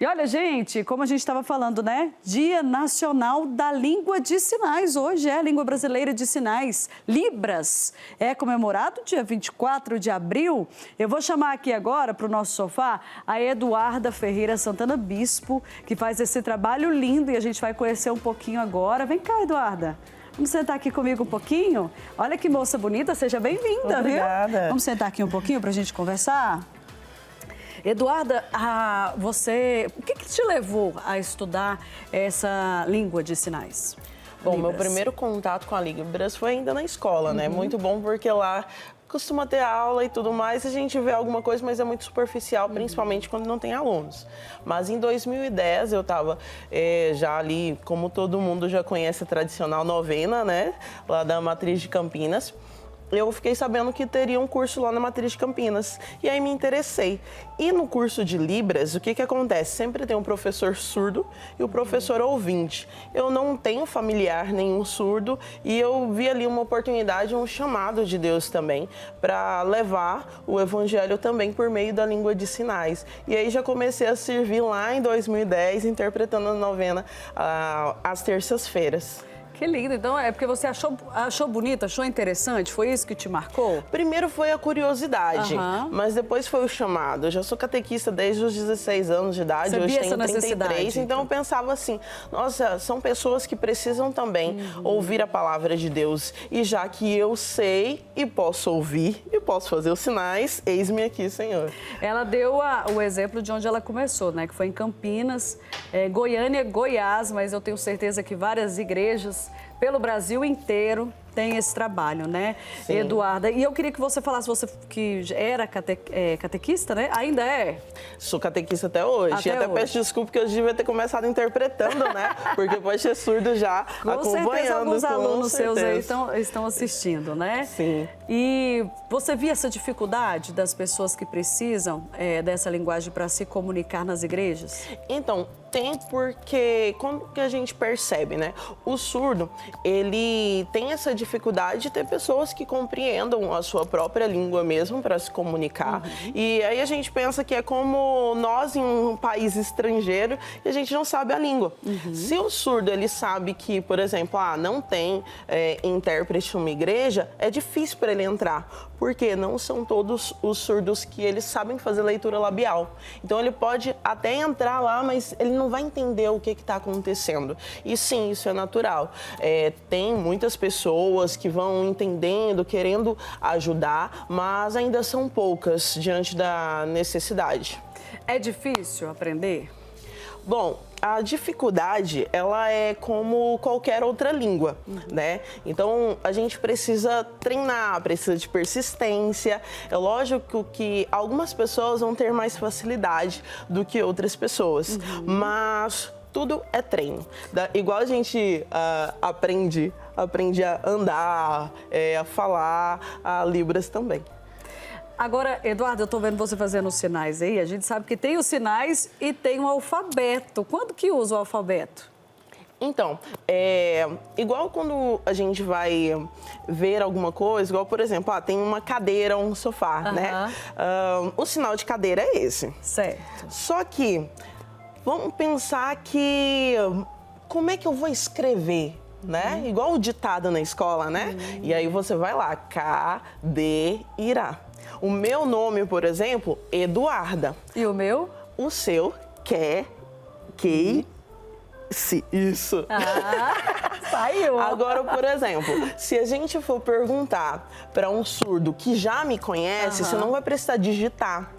E olha, gente, como a gente estava falando, né? Dia Nacional da Língua de Sinais. Hoje é a Língua Brasileira de Sinais, Libras. É comemorado dia 24 de abril. Eu vou chamar aqui agora para o nosso sofá a Eduarda Ferreira Santana Bispo, que faz esse trabalho lindo e a gente vai conhecer um pouquinho agora. Vem cá, Eduarda. Vamos sentar aqui comigo um pouquinho? Olha que moça bonita, seja bem-vinda, viu? Obrigada. Vamos sentar aqui um pouquinho para a gente conversar? Eduarda, o que te levou a estudar essa língua de sinais? Bom, Libras. meu primeiro contato com a Libras foi ainda na escola, né? Muito bom porque lá costuma ter aula e tudo mais, a gente vê alguma coisa, mas é muito superficial, principalmente quando não tem alunos. Mas em 2010 eu estava já ali, como todo mundo já conhece a tradicional novena, né? Lá da Matriz de Campinas. Eu fiquei sabendo que teria um curso lá na Matriz de Campinas. E aí me interessei. E no curso de Libras, o que acontece? Sempre tem um professor surdo e o professor ouvinte. Eu não tenho familiar nenhum surdo e eu vi ali uma oportunidade, um chamado de Deus também, para levar o evangelho também por meio da língua de sinais. E aí já comecei a servir lá em 2010, interpretando a novena às terças-feiras. Que lindo. Então, é porque você achou bonito, achou interessante? Foi isso que te marcou? Primeiro foi a curiosidade, mas depois foi o chamado. Eu já sou catequista desde os 16 anos de idade, hoje tenho 33, então eu pensava assim, nossa, são pessoas que precisam também ouvir a palavra de Deus. E já que eu sei e posso ouvir e posso fazer os sinais, eis-me aqui, Senhor. Ela deu o exemplo de onde ela começou, né? Que foi em Campinas, Goiânia, Goiás, mas eu tenho certeza que várias igrejas pelo Brasil inteiro tem esse trabalho, né, Sim. Eduarda? E eu queria que você falasse, você que era catequista, né? Ainda é? Sou catequista até hoje. E até peço desculpa que eu devia ter começado interpretando, né? Porque pode ser surdo já acompanhando. Com certeza alguns alunos seus aí certeza. estão assistindo, né? Sim. E você via essa dificuldade das pessoas que precisam dessa linguagem para se comunicar nas igrejas? Então, tem porque, como que a gente percebe, né? O surdo, ele tem essa dificuldade de ter pessoas que compreendam a sua própria língua mesmo para se comunicar. E aí a gente pensa que é como nós em um país estrangeiro e a gente não sabe a língua. Se o surdo, ele sabe que, por exemplo, não tem intérprete numa igreja, é difícil para ele entrar. Porque não são todos os surdos que eles sabem fazer leitura labial. Então ele pode até entrar lá, mas ele não vai entender o que está acontecendo. E sim, isso é natural. Tem muitas pessoas que vão entendendo, querendo ajudar, mas ainda são poucas diante da necessidade. É difícil aprender? Bom, a dificuldade, ela é como qualquer outra língua, né? Então, a gente precisa treinar, precisa de persistência. É lógico que algumas pessoas vão ter mais facilidade do que outras pessoas, mas tudo é treino. Igual a gente aprende a andar, a falar, a Libras também. Agora, Eduardo, eu estou vendo você fazendo os sinais aí. A gente sabe que tem os sinais e tem o alfabeto. Quando que usa o alfabeto? Então, igual quando a gente vai ver alguma coisa, igual, por exemplo, tem uma cadeira, um sofá, né? O sinal de cadeira é esse. Certo. Só que, vamos pensar que, como é que eu vou escrever? Né? Igual o ditado na escola, né? E aí você vai lá, cadeira. O meu nome, por exemplo, Eduarda. E o meu? O seu, isso. Saiu. Agora, por exemplo, se a gente for perguntar para um surdo que já me conhece, você não vai precisar digitar.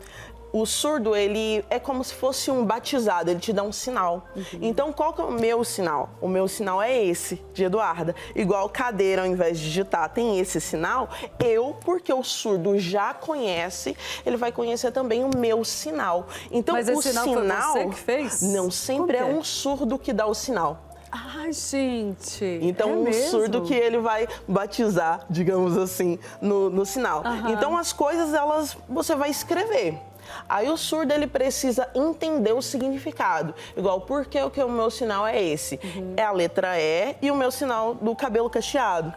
O surdo, ele é como se fosse um batizado, ele te dá um sinal. Então, qual que é o meu sinal? O meu sinal é esse, de Eduarda. Igual cadeira, ao invés de digitar, tem esse sinal. Porque o surdo já conhece, ele vai conhecer também o meu sinal. Então, mas esse o sinal foi você que fez? Não, sempre é um surdo que dá o sinal. Ai, gente. Então, o surdo que ele vai batizar, digamos assim, no sinal. Então, as coisas, você vai escrever. Aí o surdo, ele precisa entender o significado. Igual, por que o meu sinal é esse? É a letra E e o meu sinal do cabelo cacheado.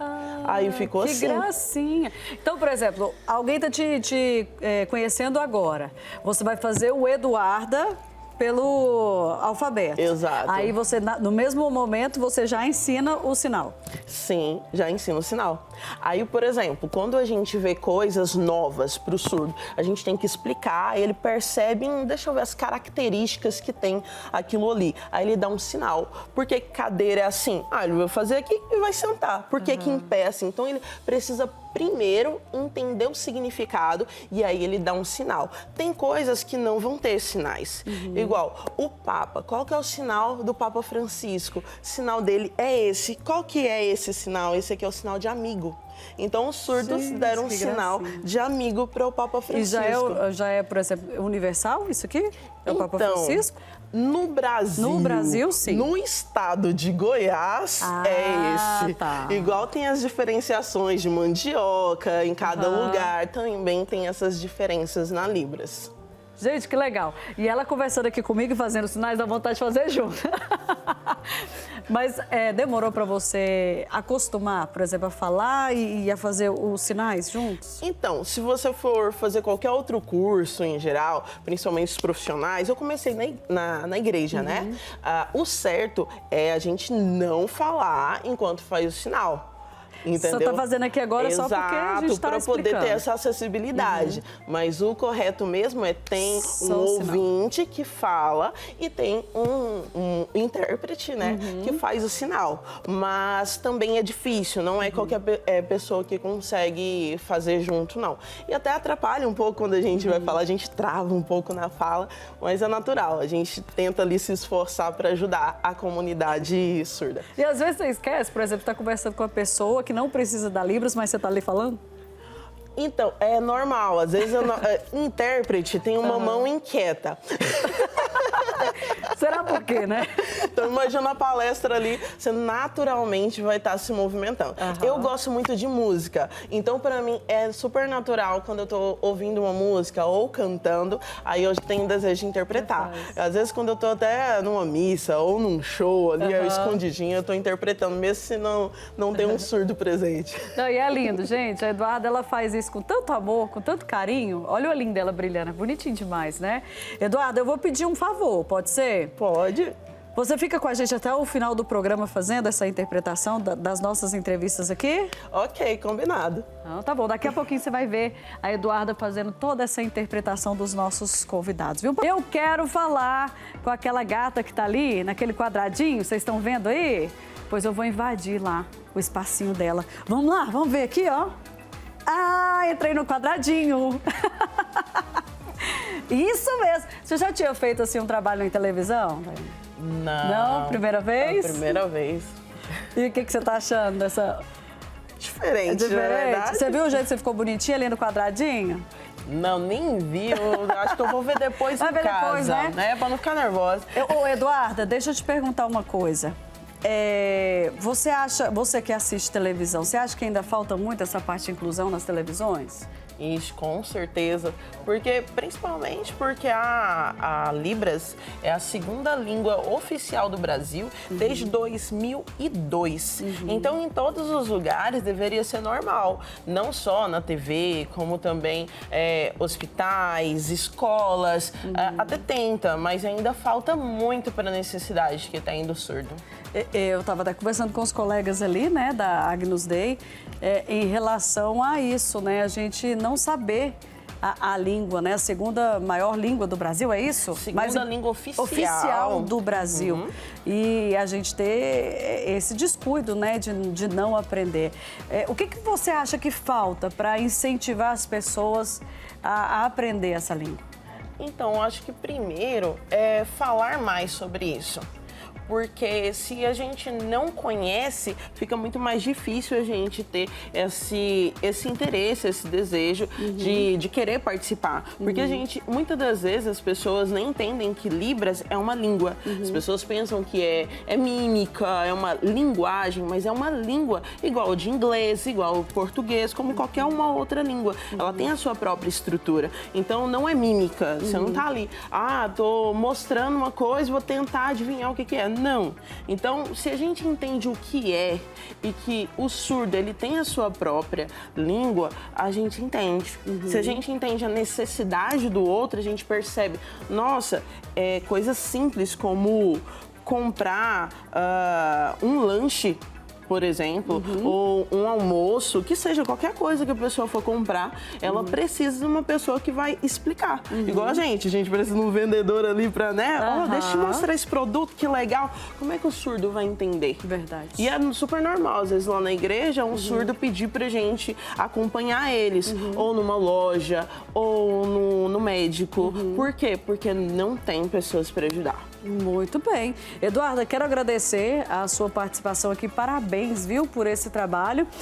Aí ficou assim. Que gracinha. Então, por exemplo, alguém está te conhecendo agora. Você vai fazer o Eduarda pelo alfabeto. Exato. Aí você, no mesmo momento, você já ensina o sinal. Sim, já ensina o sinal. Aí, por exemplo, quando a gente vê coisas novas para o surdo, a gente tem que explicar, ele percebe, deixa eu ver as características que tem aquilo ali. Aí ele dá um sinal. Por que cadeira é assim? Ele vai fazer aqui e vai sentar. Por que que em pé é assim? Então ele precisa primeiro entender o significado e aí ele dá um sinal. Tem coisas que não vão ter sinais. Igual o Papa. Qual que é o sinal do Papa Francisco? O sinal dele é esse. Qual que é esse sinal? Esse aqui é o sinal de amigo. Então, os surdos deram um sinal de amigo para o Papa Francisco. E já é, por exemplo, universal isso aqui? É o Papa Francisco? No Brasil, sim. No estado de Goiás, é esse. Tá. Igual tem as diferenciações de mandioca em cada lugar, também tem essas diferenças na Libras. Gente, que legal. E ela conversando aqui comigo e fazendo sinais, dá vontade de fazer junto. Mas demorou para você acostumar, por exemplo, a falar e a fazer os sinais juntos? Então, se você for fazer qualquer outro curso em geral, principalmente os profissionais, eu comecei na igreja, né? O certo é a gente não falar enquanto faz o sinal. Entendeu? Você está fazendo aqui agora só porque a gente está explicando. Para poder ter essa acessibilidade. Mas o correto mesmo é tem um ouvinte que fala e tem um intérprete, né, que faz o sinal. Mas também é difícil, não é qualquer pessoa que consegue fazer junto, não. E até atrapalha um pouco quando a gente vai falar, a gente trava um pouco na fala, mas é natural. A gente tenta ali se esforçar para ajudar a comunidade surda. E às vezes você esquece, por exemplo, está conversando com uma pessoa que não precisa dar Libras, mas você está ali falando? Então, é normal. Às vezes, intérprete tem uma mão inquieta. Será por quê, né? Então, imagina a palestra ali, você naturalmente vai estar se movimentando. Eu gosto muito de música, então para mim é super natural quando eu tô ouvindo uma música ou cantando, aí eu tenho desejo de interpretar. Às vezes, quando eu tô até numa missa ou num show ali, eu escondidinho, eu tô interpretando, mesmo se não tem um surdo presente. Não, e é lindo, gente. A Eduarda, ela faz isso com tanto amor, com tanto carinho. Olha o olhinho dela brilhando, é bonitinho demais, né? Eduarda, eu vou pedir um favor, pode ser? Pode. Você fica com a gente até o final do programa fazendo essa interpretação das nossas entrevistas aqui? Ok, combinado. Então, tá bom, daqui a pouquinho você vai ver a Eduarda fazendo toda essa interpretação dos nossos convidados, viu? Eu quero falar com aquela gata que tá ali, naquele quadradinho, vocês estão vendo aí? Pois eu vou invadir lá o espacinho dela. Vamos lá, vamos ver aqui, ó. Entrei no quadradinho. Isso mesmo. Você já tinha feito assim um trabalho em televisão? Não? Primeira vez? Primeira vez. E o que você tá achando dessa... Diferente, na verdade. Você viu o jeito que você ficou bonitinha ali no quadradinho? Não, nem vi. Eu acho que eu vou ver depois em casa, depois, né? Pra não ficar nervosa. Eduarda, deixa eu te perguntar uma coisa. Você que assiste televisão, você acha que ainda falta muito essa parte de inclusão nas televisões? Isso, com certeza. Principalmente porque a Libras é a segunda língua oficial do Brasil desde 2002. Então, em todos os lugares deveria ser normal. Não só na TV, como também hospitais, escolas. Até tenta, mas ainda falta muito para a necessidade que tem do surdo. Eu estava até conversando com os colegas ali, né, da Agnus Dei, em relação a isso, né, a gente não saber a língua, né, a segunda maior língua do Brasil, é isso? Segunda língua oficial. Oficial do Brasil. E a gente ter esse descuido, né, de não aprender. O que você acha que falta para incentivar as pessoas a aprender essa língua? Então, eu acho que primeiro é falar mais sobre isso. Porque se a gente não conhece, fica muito mais difícil a gente ter esse interesse, esse desejo de querer participar. Porque muitas das vezes as pessoas nem entendem que Libras é uma língua. As pessoas pensam que é mímica, é uma linguagem, mas é uma língua igual de inglês, igual português, como qualquer uma outra língua. Ela tem a sua própria estrutura. Então não é mímica, você não tá ali, tô mostrando uma coisa, vou tentar adivinhar o que é. Não. Então, se a gente entende o que é e que o surdo ele tem a sua própria língua, a gente entende. Se a gente entende a necessidade do outro, a gente percebe, nossa, coisas simples como comprar um lanche, por exemplo, ou um almoço, que seja qualquer coisa que a pessoa for comprar, ela precisa de uma pessoa que vai explicar. Igual a gente precisa de um vendedor ali pra, né? Ó, deixa eu te mostrar esse produto, que legal. Como é que o surdo vai entender? Verdade. E é super normal, às vezes lá na igreja, um surdo pedir pra gente acompanhar eles, ou numa loja, ou no médico. Por quê? Porque não tem pessoas para ajudar. Muito bem. Eduarda, quero agradecer a sua participação aqui. Parabéns, viu, por esse trabalho.